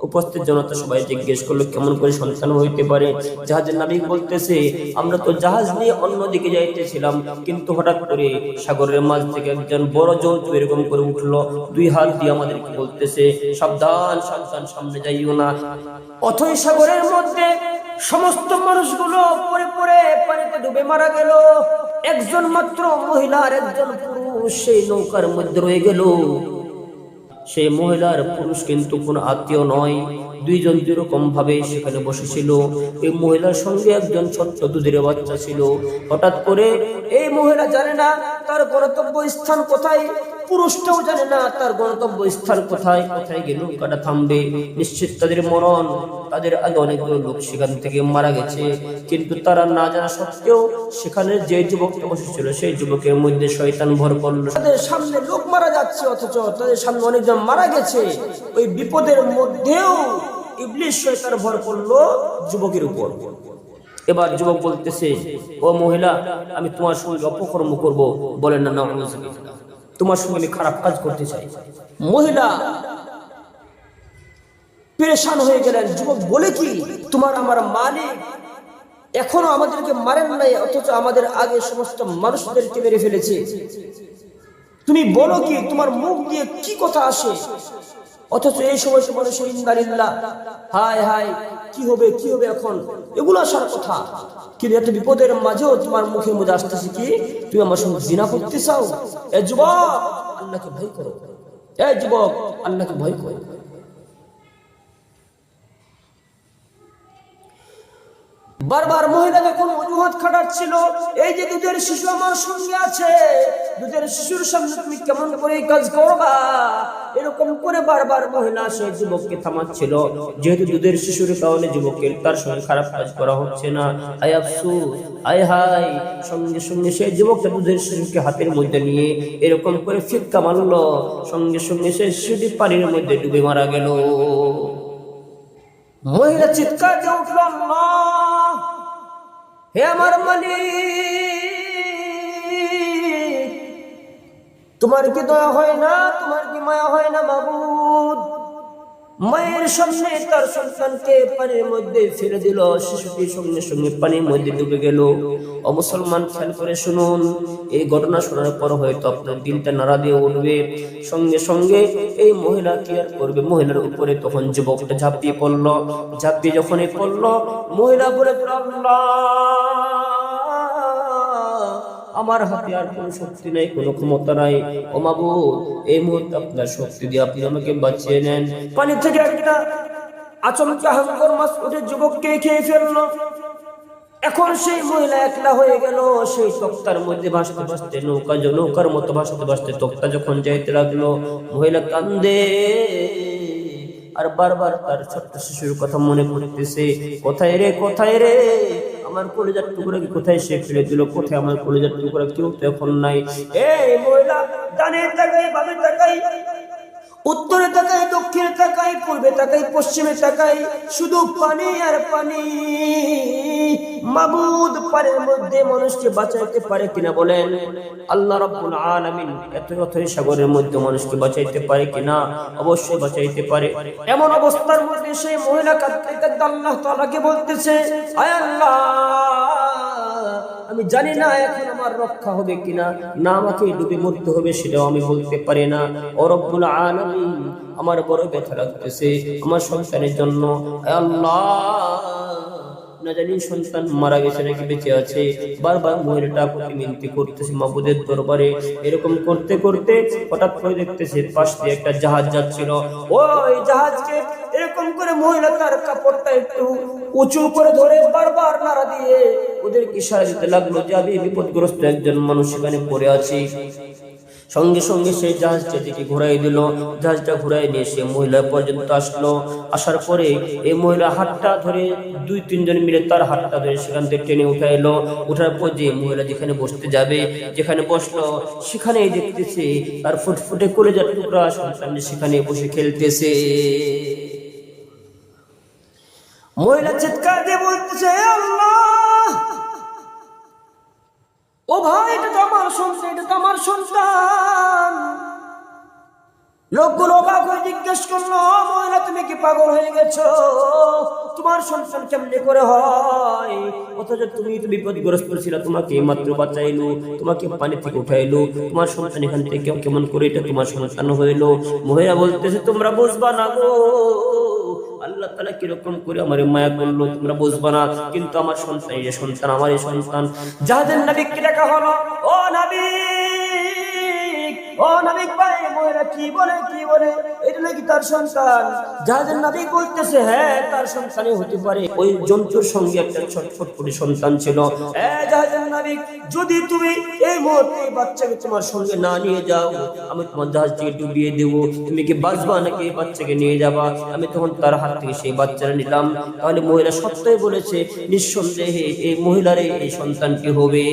উপস্থিত জনতা সবাই জিজ্ঞেস করলো কেমন করে সন্তান হইতে পারে। জাহাজের নাবিক বলতেছে, আমরা তো জাহাজ নিয়ে অন্যদিকে যাইতেছিলাম, কিন্তু হঠাৎ করে সাগরের মাঝ থেকে একজন বড় জন্তু এরকম করে উঠলো, 2 হাত দিয়ে আমাদেরকে বলতেছে, সাবধান সাবধান, সামনে যাইও না। অথই সাগরের মধ্যে সমস্ত মানুষগুলো পড়ে পড়ে পানিতে ডুবে মারা গেল। একজন মাত্র মহিলা আর একজন পুরুষ সেই নৌকার মধ্যে রয়ে গেল। সেই মহিলার পুরুষ কিন্তু কোনো আত্মীয় নয়, 2 জন যেরকম ভাবে সেখানে বসেছিল। এই মহিলার সঙ্গে একজন ছোট্ট দুধের বাচ্চা ছিল। হঠাৎ করে এই মহিলা জানে না তার গন্তব্য স্থান কোথায়, পুরুষটাও জানে না তার গন্তব্য স্থান কোথায়। কোথায় গেল নৌকাটা থামবে, নিশ্চিত তাদের মরণ। তাদের আগে অনেকগুলো লোক সেখান থেকে মারা গেছে, কিন্তু তারা না জানা সত্ত্বেও সেখানে যে যুবকটা বসেছিল সেই যুবকের মধ্যে শয়তান ভর করলো। তাদের সামনে লোক মারা যাচ্ছে, অথচ তাদের সামনে অনেকজন মারা গেছে। ওই বিপদের মধ্যেও ইবলিস শয়তান ভর করলো যুবকের উপর। এবার যুবক বলতেছে, ও মহিলা, আমি তোমার সঙ্গে অপকর্ম করব। বলেন না, নাউযুবিল্লাহ, তোমার সঙ্গে আমি খারাপ কাজ করতে চাই। মহিলা পেরেশান হয়ে গেলেন। যুবক বলে কি, তোমার আমার মালিক এখনো আমাদেরকে মারেন নাই, অথচ আমাদের আগে সমস্ত মানুষদেরকে মেরে ফেলেছে। তুমি বলো কি, তোমার মুখ দিয়ে কি কথা আসে? অথচ এই সময় মানুষের ইন্দালিল্লাহ, হায় হায়, কি হবে কি হবে এখন, এগুলো আসার কথা। কিন্তু এত বিপদের মাঝেও তোমার মুখের মধ্যে আসতেছে কি, তুমি আমার সঙ্গে জিনা করতে চাও? এ যুবক, আল্লাহকে ভয় করো। এ যুবক, আল্লাহকে ভয় করো। বারবার মহিলা যখন অজুহাত খাটাচ্ছিল, এই যে দুধের শিশু আমার সঙ্গে আছে, দুধের শিশুর সামনে তুমি কেমন করে কাজ করবা, এরকম করে বারবার মহিলা সেই যুবককে থামাচ্ছিল। যেহেতু দুধের শিশুর কারণে যুবকের তার সঙ্গে খারাপ কাজ করা হচ্ছে না, আয় আফসোস, আয় হায়। সঙ্গে সঙ্গে সেই যুবকটা দুধের শিশুকে হাতের মধ্যে নিয়ে এরকম করে ফিক্কা মারলো। সঙ্গে সঙ্গে সেই শিশুটি পানির মধ্যে ডুবে মারা গেল। মহিলা চিৎকার দিয়ে উঠল, আল্লাহ, হে আমার মালিক, তোমার কি দয়া হয় না, তোমার কি মায়া হয় না মাবুদ? মায়ের সামনে তার সন্তানকে পানির মধ্যে ফেলে দিল, শিশুটি সঙ্গে সঙ্গে পানির মধ্যে ডুবে গেল। ও মুসলমান, খেয়াল করে শুনুন, এই ঘটনা শোনার পর হয়তো আপনার দিলটা নাড়া দিয়ে উঠবে। সঙ্গে সঙ্গে এই মহিলা কি আর করবে, মহিলার উপরে তখন যুবকটা ঝাঁপিয়ে পড়লো। ঝাঁপিয়ে যখনই পড়লো, মহিলা বলে, আল্লাহ, আমার হাতে আর কোনো শক্তি নাই, কোনো ক্ষমতা নাই, ও মাবুদ, এই মুহূর্তে আপনার শক্তি দিয়ে আপনি আমাকে বাঁচিয়ে নেন। পানি থেকে একটা আচমকা হাঙ্গর মাছ উঠে যুবককে খেয়ে ফেললো। এখন সেই মহিলা একলা হয়ে গেল। সেই তক্তার মধ্যে ভাসতে ভাসতে নৌকার মতো ভাসতে ভাসতে তক্তা যখন যাইতে লাগলো, মহিলা কান্দে আর বারবার তার ছোট্ট শিশুর কথা মনে পড়তেছে। কোথায় রে, কোথায় রে, আমার কলিজার টুকরা কি কোথায় সে ফেলে দিল, কোথায় আমার কলিজার টুকরা, কেউ তো এখন নাই। এই মহিলা ডানে তাকাই, বামে তাকাই, উত্তরে তাকাই, দক্ষিণে তাকাই, পূর্বে তাকাই, পশ্চিমে তাকাই, শুধু পানি আর পানি। মাবুদ পানির মধ্যে মানুষকে বাঁচাইতে পারে কিনা বলেন? আল্লাহ রাব্বুল আলামিন এতই সাগরের মধ্যে মানুষকে বাঁচাইতে পারে কিনা? অবশ্যই বাঁচাইতে পারে। এমন অবস্থার মধ্যে সেই মহিলা কাঁদতে কাঁদতে আল্লাহ তাআলাকে বলতেছে, আয় আল্লাহ, আমি জানি না এখন আমার রক্ষা হবে কিনা, না আমাকে ডুবে মরতে হবে সেটাও আমি বলতে পারি না। ও রব্বুল আলামিন, আমার বড় ব্যথা লাগতেছে আমার সন্তানের জন্য। আল্লাহ, না জানি সন্তান মারা গেছে নাকি বেঁচে আছে। বারবার মহিলাটা মিনতি করতেছে মাবুদের দরবারে। এরকম করতে করতে হঠাৎ করে দেখতেছে পাশ দিয়ে একটা জাহাজ যাচ্ছিল। ওই জাহাজকে এরকম করে মহিলা তার কাপড়টা একটু উঁচু করে ধরে বারবার নাড়া দিয়ে ওদের ইশারা দিতে লাগলো যে আমি বিপদগ্রস্ত একজন মানুষ সেখানে পড়ে আছি। সঙ্গে সঙ্গে সেই জাহাজটা দিকে ঘুরাই দিল। জাহাজটা ঘুরাই নিয়ে সে মহিলা পর্যন্ত আসলো। আসার পরে এই মহিলা হাতটা ধরে 2-3 জন মিলে তার হাতটা ধরে সেখান থেকে টেনে উঠাইলো। উঠার পর যে মহিলা যেখানে বসতে যাবে, যেখানে বসলো সেখানেই দেখতেছে তার ফুটফুটে কলিজার টুকরা সন্তান সেখানে বসে খেলতেছে। মহিলা চিৎকার দিয়ে বলতেছে, আল্লাহ, ও ভাই, এটা তো আমার সন্তান, এটা তো আমার সন্তান। লোকগুলো অবাক হয়ে জিজ্ঞেস করলো, মহিলা তুমি কি পাগল হয়ে গেছো? তোমার সন্তান কেমনে করে হয়? অথচ তুমি তো বিপদগ্রস্ত ছিল, তোমাকে মাত্র বাঁচাইলো, তোমাকে পানি থেকে উঠাইলো, তোমার সন্তান এখান থেকে কেমন করে এটা তোমার সন্তান হইলো? মহিলা বলতেছে, তোমরা বুঝবা না গো, আল্লাহ তাআলা কিরকম করে আমার মায়া করলো তোমরা বুঝবা না, কিন্তু আমার সন্তান, এই সন্তান আমার এই সন্তান। জাহাজের নবীকে ডাকা হলো, ও নবী, ও নবী ভাই, মহিলা কি বলে এটা নাকি তার সন্তান? জাহাজের নবী বলতেছে, হ্যাঁ তার সন্তানই হতে পারে। ওই জন্তুর সঙ্গে একটা ছোট্ট করে সন্তান ছিল। জাহাজের নবী, যদি তুমি এই মুহূর্তে বাচ্চাকে তোমার সঙ্গে না নিয়ে যাও, আমি তোমার জাহাজটিকে ডুবিয়ে দেব। তুমি কি বাঁচবা নাকি এই বাচ্চাকে নিয়ে যাবা? আমি তখন তার হাত থেকে সেই বাচ্চাটা নিলাম। তাহলে মহিলা সত্যই বলেছে, নিঃসন্দেহে এই মহিলার এই সন্তানটি হবে।